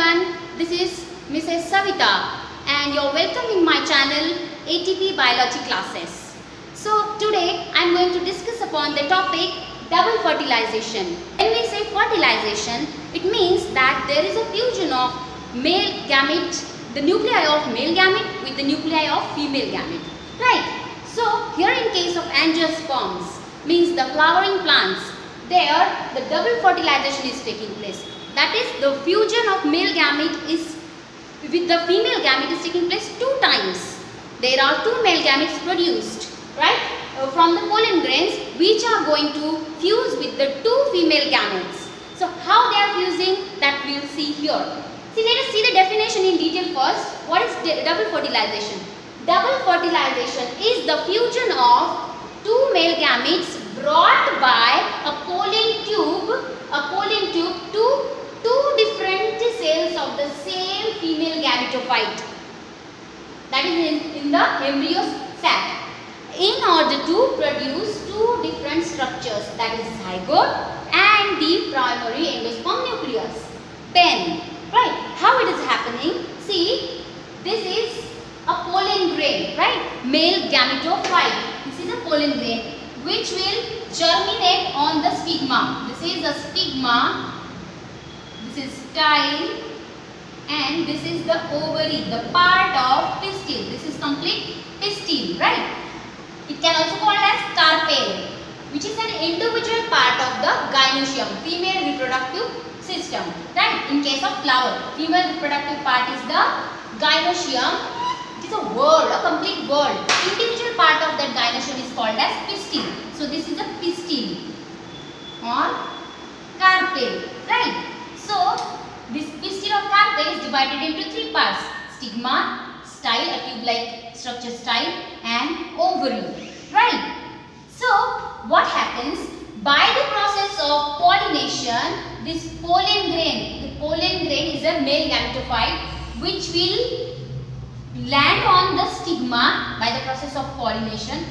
everyone, this is Mrs. Savita and you're welcome in my channel ATP Biology Classes. So today I am going to discuss upon the topic double fertilization. When we say fertilization, it means that there is a fusion of male gamete, the nuclei of male gamete with the nuclei of female gamete. Right. So here in case of angiosperms, means the flowering plants, there the double fertilization is taking place. That is, the fusion of male gamete is with the female gamete is taking place 2 times. There are 2 male gametes produced, right, from the pollen grains, which are going to fuse with the 2 female gametes. So how they are fusing, that we will see here. See, let us see the definition in detail first. What is double fertilization? Double fertilization is the fusion of 2 male gametes brought by a pollen tube to 2 different cells of the same female gametophyte, that is in the embryo sac, in order to produce 2 different structures, that is zygote and the primary endosperm nucleus, pen. Right? How it is happening? See, this is a pollen grain, right? Male gametophyte. This is a pollen grain which will germinate on the stigma. This is the stigma. This is style, and this is the ovary, the part of pistil. This is complete pistil, right? It can also called as carpel, which is an individual part of the gynoecium, female reproductive system, right? In case of flower, female reproductive part is the gynoecium. It is a word, a complete word. Individual part of that gynoecium is called as pistil. So this is a pistil or carpel, right? So this pistil or carpel is divided into 3 parts: stigma, style, a tube-like structure, style, and ovary, right? So what happens? By the process of pollination, this pollen grain, the pollen grain is a male gametophyte which will land on the stigma by the process of pollination.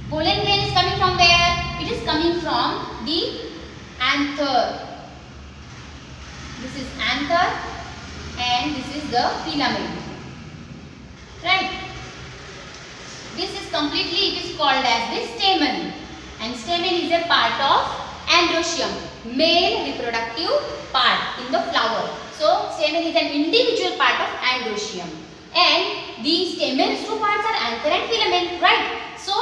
Pollen grain is coming from where? It is coming from the anther. This is anther and this is the filament, right? This is completely, it is called as the stamen, and stamen is a part of androecium, male reproductive part in the flower. So stamen is an individual part of androecium, and these stamens 2 parts are anther and filament, right? So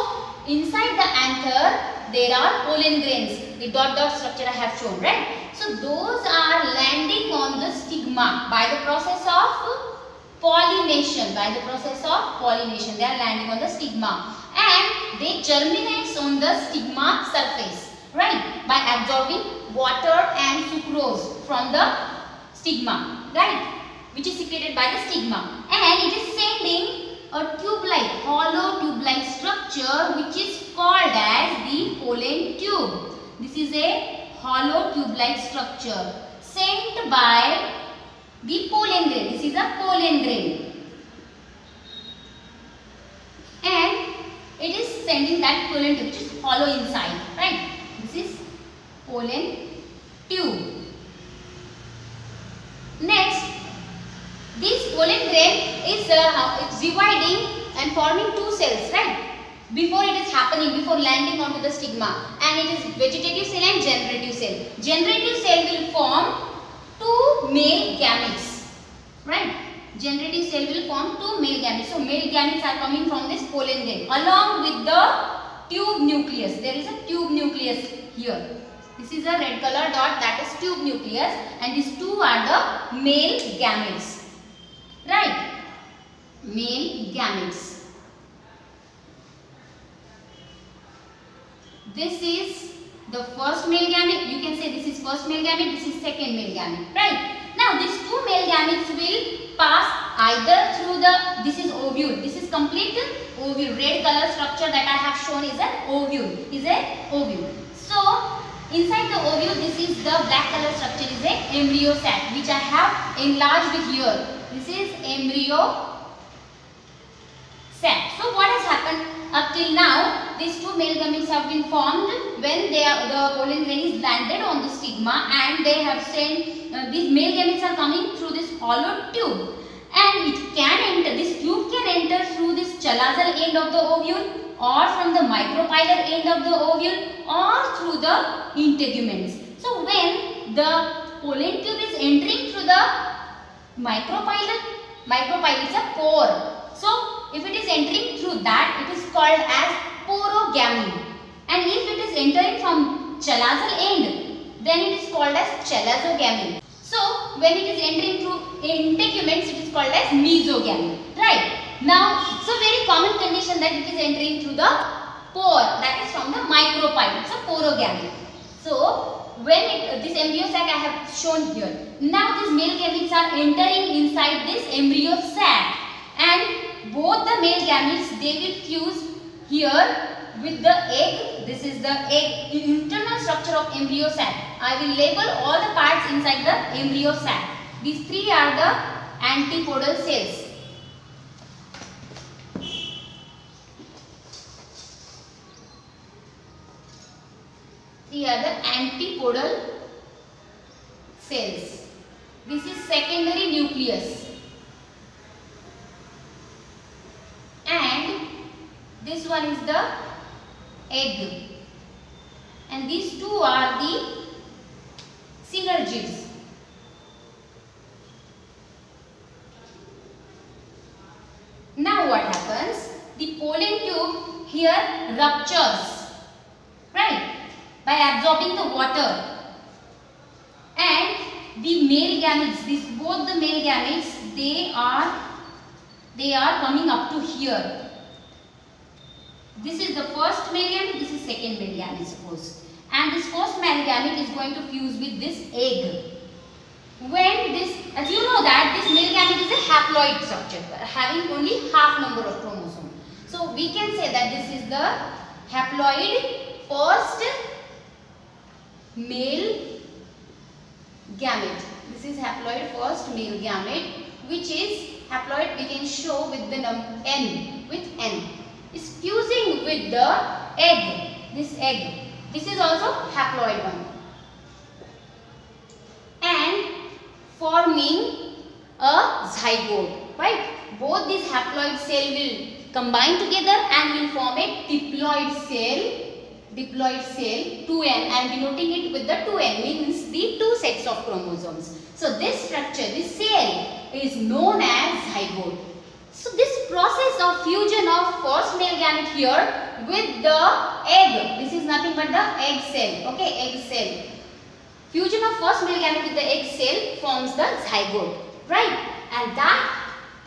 inside the anther there are pollen grains, the dot structure I have shown, right? So those are landing on the stigma by the process of pollination. By the process of pollination, they are landing on the stigma, and they germinate on the stigma surface, right? By absorbing water and sucrose from the stigma, right? Which is secreted by the stigma, and it is sending a tube-like, hollow tube-like structure which is called as the pollen tube. This is a hollow tube-like structure sent by the pollen grain. This is a pollen grain, and it is sending that pollen tube which is hollow inside, right? This is pollen tube. Next, this pollen grain is dividing and forming 2 cells, right? Before it is happening, before landing onto the stigma, and it is vegetative cell and generative cell. Generative cell will form 2 male gametes, right? Generative cell will form 2 male gametes. So male gametes are coming from this pollen grain along with the tube nucleus. There is a tube nucleus here. This is a red color dot, that is tube nucleus, and these 2 are the male gametes, right? Male gametes. This is the first male gamete. You can say this is first male gamete, this is second male gamete, right? Now these 2 male gametes will pass either through the, this is ovule, this is complete ovule, red color structure that I have shown is an ovule, So inside the ovule, this is the black color structure is a embryo sac which I have enlarged here. This is embryo sac. So what has happened up till now? These 2 male gametes have been formed when the pollen grain is landed on the stigma, and they have sent these male gametes are coming through this hollow tube, and it can enter, this tube can enter through this chalazal end of the ovule, or from the micropylar end of the ovule, or through the integuments. So when the pollen tube is entering through the micropylar is a pore. So if it is entering through that, it is called as porogamy. And if it is entering from chalazal end, then it is called as chalazogamy. So when it is entering through integuments, it is called as mesogamy. Right? Now, it's a very common condition that it is entering through the pore, that is from the micropyle. It's a porogamy. So when this embryo sac I have shown here. Now these male gametes are entering inside this embryo sac, and both the male gametes, they will fuse here with the egg. This is the egg, internal structure of embryo sac. I will label all the parts inside the embryo sac. These three are the antipodal cells. These are the antipodal cells. This is secondary nucleus, and this one is the egg, and these two are the synergids. Now what happens? The pollen tube here ruptures, right, by absorbing the water, and the male gametes, both the male gametes, they are coming up to here. This is the first male gamete, this is second male gamete, suppose, and this first male gamete is going to fuse with this egg. When this, as you know that this male gamete is a haploid structure, having only half number of chromosomes. So we can say that this is the haploid first male gamete. This is haploid first male gamete, which is haploid, we can show with the number n, with n. Is fusing with the egg, this egg. This is also haploid one, and forming a zygote, right? Both these haploid cell will combine together and will form a diploid cell, 2n. I am denoting it with the 2n, means the two sets of chromosomes. So this structure, this cell is known as zygote. So this process of fusion of first male gamete here with the egg, this is nothing but the egg cell, okay, egg cell. Fusion of first male gamete with the egg cell forms the zygote, right? And that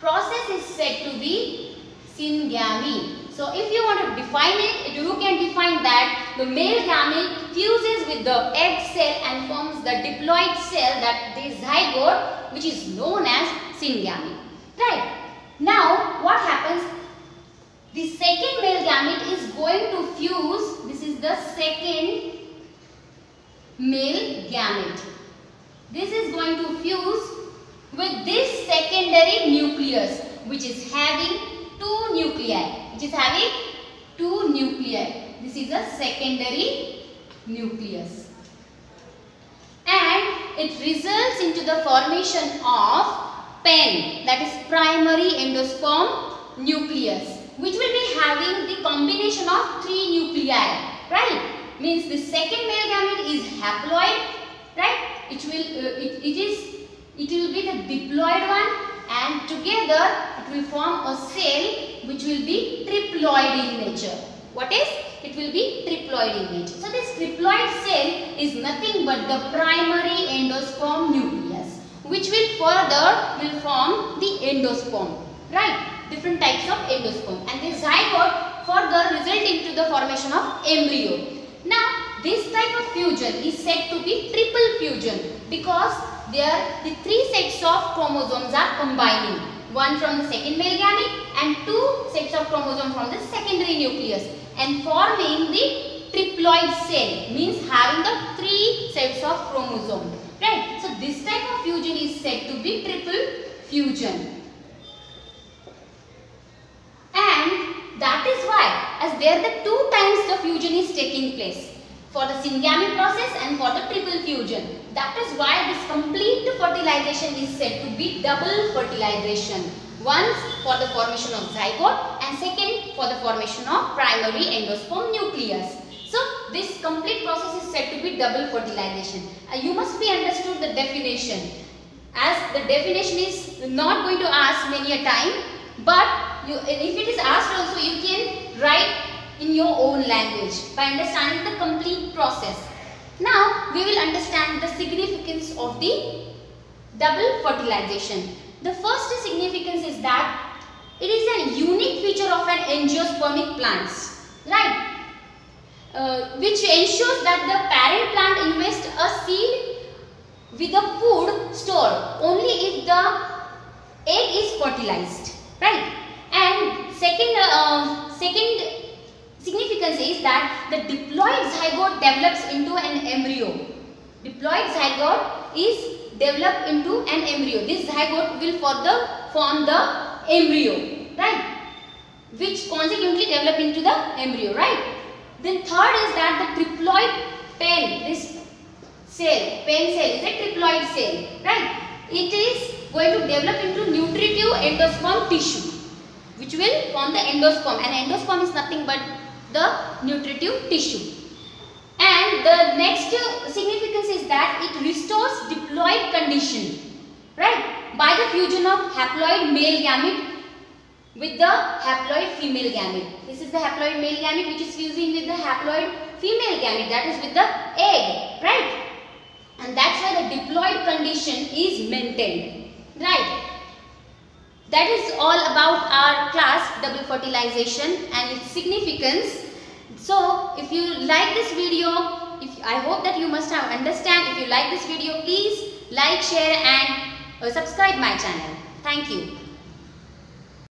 process is said to be syngamy. So if you want to define it, you can define that the male gamete fuses with the egg cell and forms the diploid cell, that the zygote, which is known as syngamy, right? Now what happens? The second male gamete is going to fuse, this is the second male gamete. This is going to fuse with this secondary nucleus, which is having two nuclei. This is a secondary nucleus, and it results into the formation of PEN, that is primary endosperm nucleus, which will be having the combination of three nuclei, right? Means the second male gamete is haploid, right? It will be the diploid one, and together it will form a cell which will be triploid in nature. What is? It will be triploid in nature. So this triploid cell is nothing but the primary endosperm nucleus, which will further form the endosperm, right? Different types of endosperm, and the zygote further result into the formation of embryo. Now this type of fusion is said to be triple fusion, because there the three sets of chromosomes are combining, one from the second male gamete and two sets of chromosomes from the secondary nucleus, and forming the triploid cell, means having the three sets of chromosomes, right? So this type of fusion is said to be triple fusion, and that is why, as there the two times the fusion is taking place. for the syngamic process and for the triple fusion. That is why this complete fertilization is said to be double fertilization. Once for the formation of zygote and second for the formation of primary endosperm nucleus. So this complete process is said to be double fertilization. You must be understood the definition, as the definition is not going to ask many a time, but if it is asked also, you can write in your own language by understanding the complete process. Now we will understand the significance of the double fertilization. The first significance is that it is a unique feature of an angiospermic plants, right? Which ensures that the parent plant invests a seed with a food store only if the egg is fertilized, right? And second significance is that the diploid zygote develops into an embryo. Diploid zygote is developed into an embryo. This zygote will further form the embryo, right? Which consequently develop into the embryo, right? Then third is that the triploid pen, this cell, pen cell is a triploid cell, right? It is going to develop into nutritive endosperm tissue, which will form the endosperm, and endosperm is nothing but the nutritive tissue. And the next significance is that it restores diploid condition, right, by the fusion of haploid male gamete with the haploid female gamete. This is the haploid male gamete which is fusing with the haploid female gamete, that is with the egg, right? And that's why the diploid condition is maintained, right? That is all about our class double fertilization and its significance. So if you like this video, I hope that you must have understand. If you like this video, please like, share and subscribe my channel. Thank you.